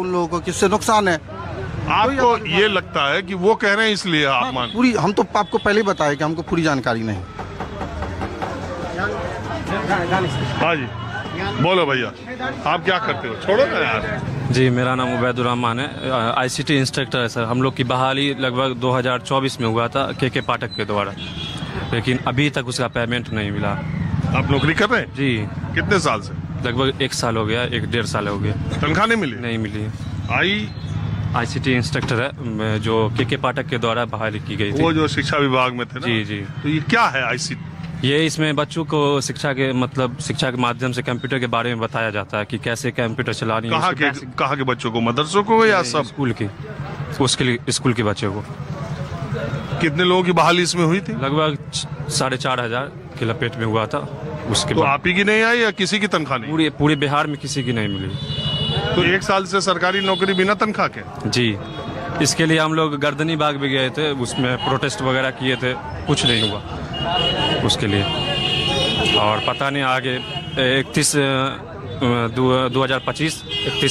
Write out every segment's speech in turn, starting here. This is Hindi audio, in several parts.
उन लोगों को किससे नुकसान है। आपको ये लगता है कि वो कह रहे हैं इसलिए आप मान? पूरी हम तो आपको पहले ही बताया कि हमको पूरी जानकारी नहीं। हाँ जी, बोलो भैया, आप क्या करते हो? छोड़ो ना यार। जी, मेरा नाम उबैदुर रहमान है, आईसीटी इंस्ट्रक्टर है सर। हम लोग की बहाली लगभग 2024 में हुआ था के पाठक के द्वारा, लेकिन अभी तक उसका पेमेंट नहीं मिला। आप नौकरी कर रहे हैं? जी, कितने साल से? लगभग 1 साल हो गया, 1-1.5 साल हो गया। तनख्वाह नहीं मिली? नहीं मिली। आईसीटी इंस्ट्रक्टर है जो के पाठक के द्वारा बहाली की गई थी। वो जो शिक्षा विभाग में थे ना? जी जी। तो ये क्या है आईसीटी? ये इसमें बच्चों को शिक्षा के माध्यम से कंप्यूटर के बारे में बताया जाता है कि कैसे कंप्यूटर चलानी है। कहाँ के बच्चों को? मदरसों को या सब? स्कूल की, उसके लिए स्कूल के बच्चों को। कितने लोगों की बहाली इसमें हुई थी? लगभग 4,500 के लपेट में हुआ था। उसके तो बाद आप ही की नहीं आई या किसी की तनख्वाह नहीं? पूरे बिहार में किसी की नहीं मिली। तो 1 साल से सरकारी नौकरी बिना तनख्वाह के? जी, इसके लिए हम लोग गर्दनी बाग भी गए थे, उसमें प्रोटेस्ट वगैरह किए थे, कुछ नहीं हुआ उसके लिए। और पता नहीं आगे 31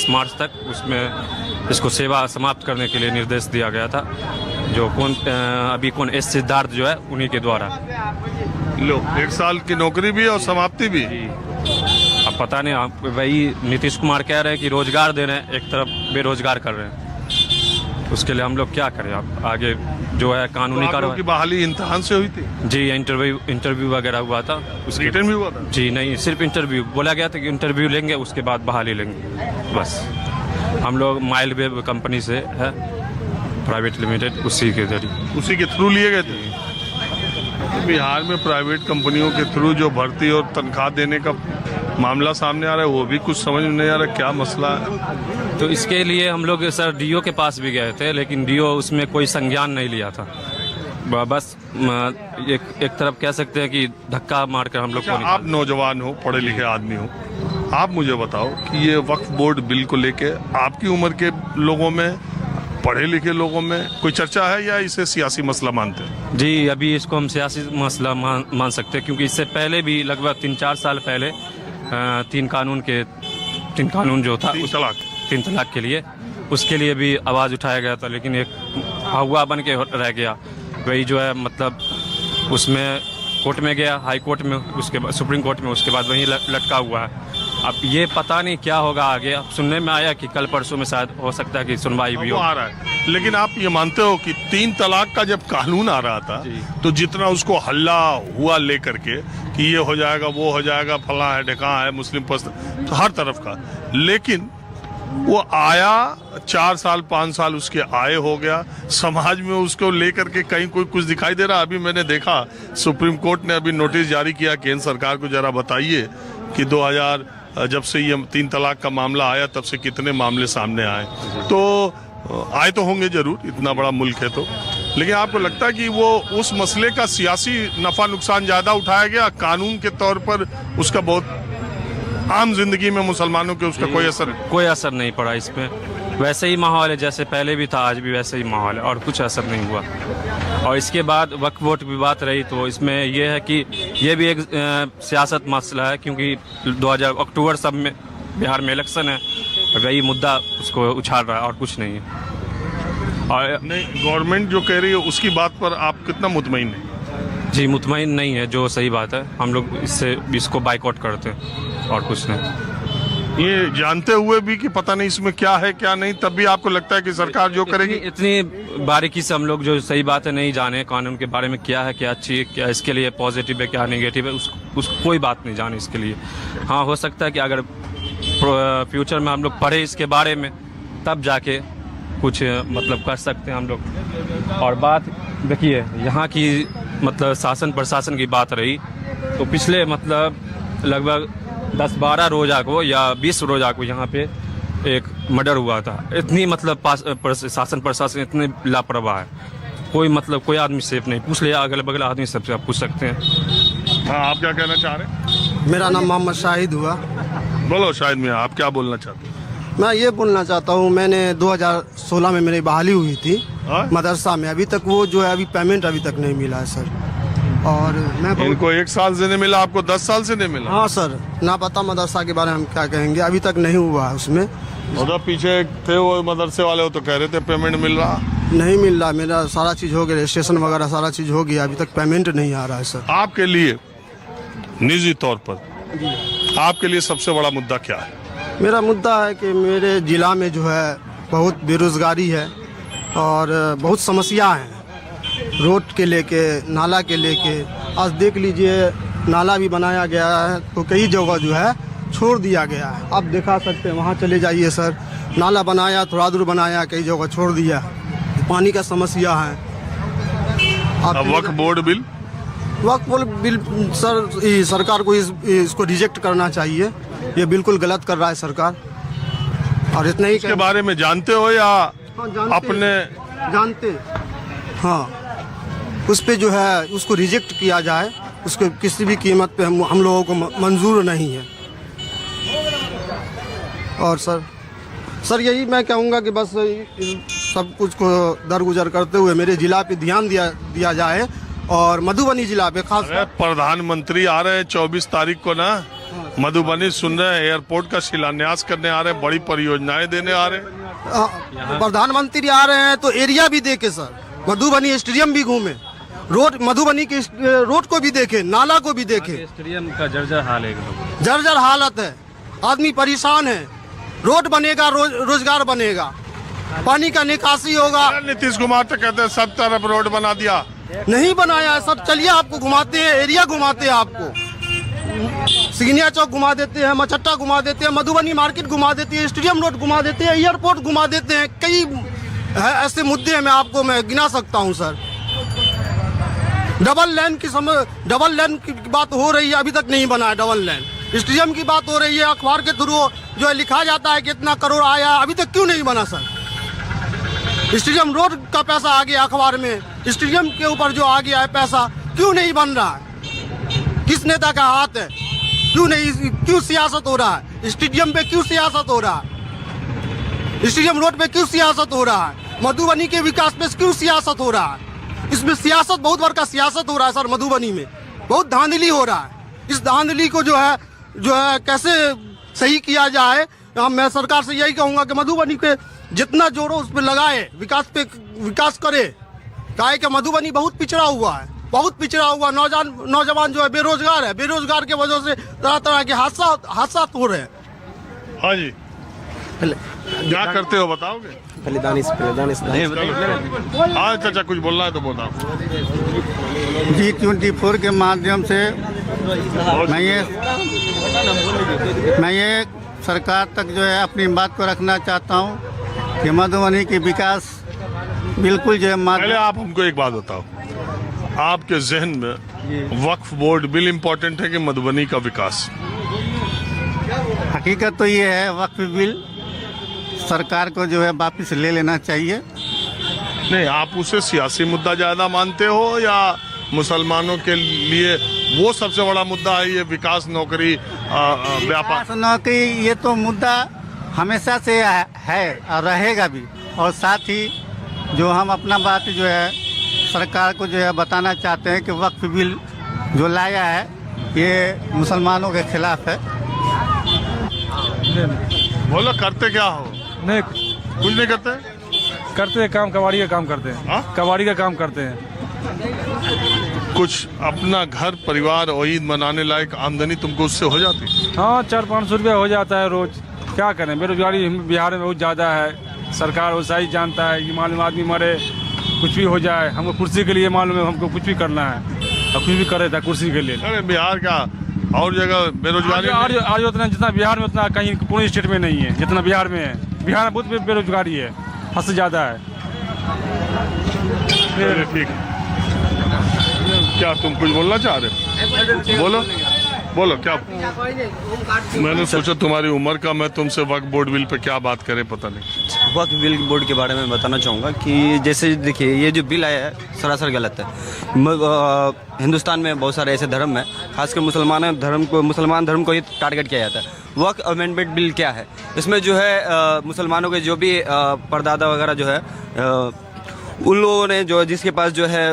मार्च तक उसमें इसको सेवा समाप्त करने के लिए निर्देश दिया गया था, जो कौन एस सिद्धार्थ जो है उन्हीं के द्वारा। लो, 1 साल की नौकरी भी और समाप्ति भी। अब पता नहीं, आप वही नीतीश कुमार कह रहे हैं कि रोजगार दे रहे हैं, एक तरफ बेरोजगार कर रहे हैं। उसके लिए हम लोग क्या करें? अब आगे जो है कानूनी कार्रवाई। की बहाली इम्तिहान से हुई थी? जी, इंटरव्यू वगैरह हुआ था। उसके रिटर्न भी हुआ था? जी नहीं, सिर्फ इंटरव्यू बोला गया था कि इंटरव्यू लेंगे, उसके बाद बहाली लेंगे बस। हम लोग माइल वेब कंपनी से है, प्राइवेट लिमिटेड, उसी के जरिए, उसी के थ्रू लिए गए थे। बिहार में प्राइवेट कंपनियों के थ्रू जो भर्ती और तनख्वाह देने का मामला सामने आ रहा है, वो भी कुछ समझ में नहीं आ रहा क्या मसला है। तो इसके लिए हम लोग सर डीओ के पास भी गए थे, लेकिन डीओ उसमें कोई संज्ञान नहीं लिया था। बस एक तरफ कह सकते हैं कि धक्का मारकर हम लोग को। आप नौजवान हो, पढ़े लिखे आदमी हो, आप मुझे बताओ कि ये वक्फ बोर्ड बिल को लेके आपकी उम्र के लोगों में, पढ़े लिखे लोगों में कोई चर्चा है या इसे सियासी मसला मानते हैं? जी, अभी इसको हम सियासी मसला मान सकते हैं, क्योंकि इससे पहले भी लगभग 3-4 साल पहले 3 कानून जो था, 3 तलाक के लिए, उसके लिए भी आवाज़ उठाया गया था, लेकिन एक हवा बन के रह गया। वही जो है उसमें कोर्ट में गया, हाई कोर्ट में, उसके बाद सुप्रीम कोर्ट में, उसके बाद वहीं लटका हुआ है। अब ये पता नहीं क्या होगा आगे। अब सुनने में आया कि कल परसों में शायद हो सकता है कि सुनवाई भी हो। आ रहा है, लेकिन आप ये मानते हो कि 3 तलाक का जब कानून आ रहा था, तो जितना उसको हल्ला हुआ लेकर के कि ये हो जाएगा, वो हो जाएगा, फला है, ढका है, मुस्लिम पस्त, तो हर तरफ का, लेकिन वो आया 4 साल 5 साल उसके आए हो गया, समाज में उसको लेकर के कहीं कोई कुछ दिखाई दे रहा? अभी मैंने देखा सुप्रीम कोर्ट ने अभी नोटिस जारी किया केंद्र सरकार को, जरा बताइए कि 2000 जब से ये 3 तलाक का मामला आया तब से कितने मामले सामने आए। तो आए तो होंगे जरूर, इतना बड़ा मुल्क है तो, लेकिन आपको लगता है कि वो उस मसले का सियासी नफा नुकसान ज्यादा उठाया गया, कानून के तौर पर उसका बहुत आम जिंदगी में मुसलमानों के उसका कोई असर नहीं पड़ा इस पे। वैसे ही माहौल है जैसे पहले भी था, आज भी वैसे ही माहौल है, और कुछ असर नहीं हुआ। और इसके बाद वक्फ बोर्ड की बात रही, तो इसमें यह है कि ये भी एक सियासत मसला है, क्योंकि 2000 अक्टूबर सब में बिहार में इलेक्शन है, और वही मुद्दा उसको उछाल रहा है, और कुछ नहीं है। और नहीं, गवर्नमेंट जो कह रही है उसकी बात पर आप कितना मुतमईन है? जी, मुतमईन नहीं है, जो सही बात है। हम लोग इसको बाइकआउट करते हैं, और कुछ नहीं। ये जानते हुए भी कि पता नहीं इसमें क्या है क्या नहीं, तब भी आपको लगता है कि सरकार जो करेगी? इतनी बारीकी से हम लोग जो सही बात है नहीं जाने, कानून के बारे में क्या है, क्या अच्छी है, क्या इसके लिए पॉजिटिव है, क्या नेगेटिव है, उस कोई बात नहीं जाने इसके लिए। हाँ, हो सकता है कि अगर फ्यूचर में हम लोग पढ़े इसके बारे में, तब जाके कुछ कर सकते हैं हम लोग। और बात देखिए, यहाँ की शासन प्रशासन की बात रही, तो पिछले लगभग 10-12 रोजा को या 20 रोजा को यहाँ पे एक मर्डर हुआ था। इतनी शासन प्रशासन इतने लापरवाह है, कोई आदमी सेफ नहीं। पूछ लिया अगल बगल आदमी, सबसे आप पूछ सकते हैं। हाँ, आप क्या कहना चाह रहे हैं? मेरा नाम मोहम्मद शाहिद हुआ। बोलो शाहिद मियां, आप क्या बोलना चाहते हैं? मैं ये बोलना चाहता हूँ, मैंने 2016 में मेरी बहाली हुई थी मदरसा में, अभी तक वो जो है अभी पेमेंट अभी तक नहीं मिला है सर। और मैं बहुत इनको 1 साल से नहीं मिला, आपको 10 साल से नहीं मिला? हाँ सर, ना पता मदरसा के बारे में हम क्या कहेंगे, अभी तक नहीं हुआ है उसमें। उधर पीछे थे वो मदरसे वाले, वो तो कह रहे थे पेमेंट मिल रहा। नहीं मिल रहा, मेरा सारा चीज़ हो गया, रजिस्ट्रेशन वगैरह सारा चीज़ हो गया, अभी तक पेमेंट नहीं आ रहा है सर। आपके लिए निजी तौर पर आपके लिए सबसे बड़ा मुद्दा क्या है? मेरा मुद्दा है कि मेरे ज़िला में जो है बहुत बेरोज़गारी है और बहुत समस्या हैं, रोड के लेके, नाला के लेके। आज देख लीजिए, नाला भी बनाया गया है तो कई जगह जो है छोड़ दिया गया है। आप दिखा सकते हैं, वहाँ चले जाइए सर, नाला बनाया, थोड़ा दूर बनाया, कई जगह छोड़ दिया। पानी का समस्या है। अब वक्फ बोर्ड बिल सर, ये सरकार को इसको रिजेक्ट करना चाहिए, ये बिल्कुल गलत कर रहा है सरकार। और इतना ही इसके बारे में जानते हो या अपने जानते? हाँ, उस पे जो है उसको रिजेक्ट किया जाए, उसको किसी भी कीमत पे हम लोगों को मंजूर नहीं है। और सर यही मैं कहूँगा कि बस सब कुछ को दरगुजर करते हुए मेरे जिला पे ध्यान दिया जाए, और मधुबनी जिला पे खास। प्रधानमंत्री आ रहे हैं 24 तारीख को ना, मधुबनी सुन रहे हैं, एयरपोर्ट का शिलान्यास करने आ रहे हैं, बड़ी परियोजनाएं देने आ रहे हैं। प्रधानमंत्री आ रहे हैं तो एरिया भी देखे सर, मधुबनी स्टेडियम भी घूमे, रोड मधुबनी के रोड को भी देखे, नाला को भी देखे। स्टेडियम का जर्जर हाल है, जर्जर हालत है, आदमी परेशान है। रोड बनेगा, रोजगार बनेगा, पानी का निकासी होगा। नीतीश कुमार तो कहते हैं सब तरफ रोड बना दिया, नहीं बनाया है सर। चलिए आपको घुमाते हैं, एरिया घुमाते हैं, आपको सिग्निया चौक घुमा देते हैं, मचट्टा घुमा देते हैं, मधुबनी मार्केट घुमा देते हैं, स्टेडियम रोड घुमा देते हैं, एयरपोर्ट घुमा देते हैं। कई ऐसे मुद्दे हैं, मैं गिना सकता हूं सर। डबल लाइन की बात हो रही है, अभी तक नहीं बना है डबल लाइन। स्टेडियम की बात हो रही है, अखबार के थ्रू जो है लिखा जाता है कितना करोड़ आया, अभी तक क्यों नहीं बना सर? स्टेडियम रोड का पैसा आ गया अखबार में, स्टेडियम के ऊपर जो आ गया है पैसा, क्यों नहीं बन रहा है? किस नेता का हाथ है? क्यों सियासत हो रहा है? स्टेडियम पे क्यों सियासत हो रहा है? स्टेडियम रोड पे क्यों सियासत हो रहा है? मधुबनी के विकास पे क्यों सियासत हो रहा है? इसमें सियासत, बहुत बड़ा सियासत हो रहा है सर। मधुबनी में बहुत धांधली हो रहा है। इस धांधली को जो है कैसे सही किया जाए, मैं सरकार से यही कहूंगा कि मधुबनी पे जितना जोरो उस पर लगाए, विकास करे। काहे कि मधुबनी बहुत पिछड़ा हुआ है, बहुत पिछड़ा हुआ। नौजवान जो है बेरोजगार है, बेरोजगार के वजह से तरह तरह के हादसा हो रहे हैं। हाँ जी, क्या करते हो बताओगे? दानिश हाँ चाचा, कुछ बोलना है तो बताओ। G24 के माध्यम से मैं ये सरकार तक जो है अपनी बात को रखना चाहता हूँ कि मधुबनी की विकास बिल्कुल जो है। पहले आप हमको एक बात बताओ, आपके जहन में वक्फ बोर्ड बिल इम्पोर्टेंट है कि मधुबनी का विकास? हकीकत तो ये है, वक्फ बिल सरकार को जो है वापस ले लेना चाहिए। नहीं, आप उसे सियासी मुद्दा ज्यादा मानते हो या मुसलमानों के लिए वो सबसे बड़ा मुद्दा है ये विकास, नौकरी, व्यापार? नौकरी ये तो मुद्दा हमेशा से है और रहेगा भी। और साथ ही जो हम अपना बात जो है सरकार को जो है बताना चाहते हैं कि वक्फ बिल जो लाया है ये मुसलमानों के खिलाफ है। बोलो, करते क्या हो? नहीं, कुछ नहीं करते हैं काम, कबाड़ी का काम करते हैं। हाँ? कबाड़ी का काम करते हैं। कुछ अपना घर परिवार और ईद मनाने लायक आमदनी तुमको उससे हो जाती? हाँ, 400-500 रुपया हो जाता है रोज। क्या करें, बेरोजगारी बिहार में बहुत ज़्यादा है। सरकार वैसा ही जानता है कि मालूम आदमी मरे, कुछ भी हो जाए, हमको कुर्सी के लिए मालूम है, हमको कुछ भी करना है और कुछ भी करे था कुर्सी के लिए। अरे बिहार का और जगह बेरोजगारी आज उतना जितना बिहार में उतना कहीं पूरे स्टेट में नहीं है जितना बिहार में है। बिहार में बहुत बेरोजगारी है, हद से ज़्यादा है। ठीक, क्या तुम कुछ बोलना चाह रहे हो? बोलो क्या? मैंने सोचा तुम्हारी उम्र का मैं तुमसे वक्फ बोर्ड बिल पे क्या बात करें, पता नहीं। वक्फ बिल बोर्ड के बारे में बताना चाहूँगा कि जैसे देखिए, ये जो बिल आया है सरासर गलत है। हिंदुस्तान में बहुत सारे ऐसे धर्म हैं, खासकर मुसलमान धर्म को ही टारगेट किया जाता है। वक्फ अमेंडमेंट बिल क्या है, इसमें जो है मुसलमानों के जो भी परदादा वगैरह जो है उन लोगों ने जो जिसके पास जो है